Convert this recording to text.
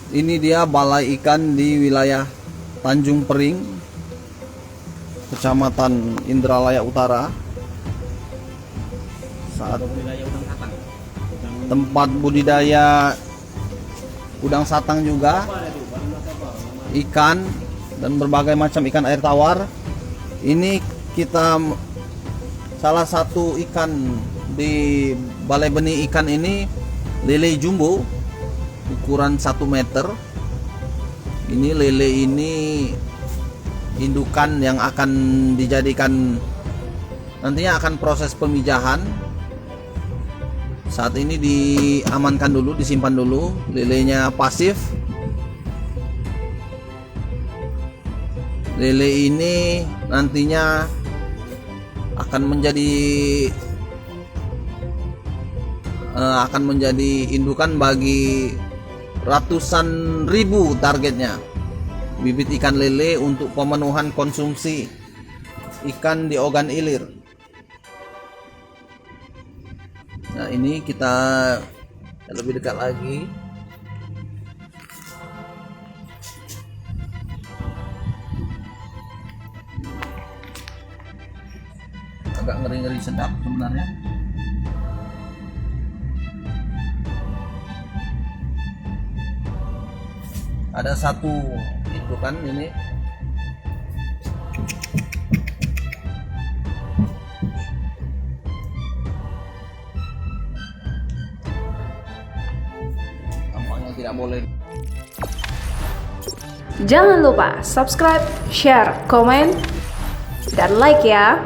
Ini dia balai ikan di wilayah Tanjung Pering, Kecamatan Indralaya Utara. Saat tempat budidaya udang satang juga, ikan dan berbagai macam ikan air tawar. Ini kita salah satu ikan di balai benih ikan ini, lele jumbo ukuran 1 meter. Ini lele ini indukan yang akan dijadikan, nantinya akan proses pemijahan. Saat ini diamankan dulu, disimpan dulu. Lelenya pasif. Lele ini nantinya akan menjadi indukan bagi ratusan ribu targetnya bibit ikan lele untuk pemenuhan konsumsi ikan di Ogan Ilir. Nah, ini kita lebih dekat lagi. Agak ngeri-ngeri sedap sebenarnya. Ada satu indukan ini. Tampaknya tidak boleh. Jangan lupa subscribe, share, komen, dan like ya.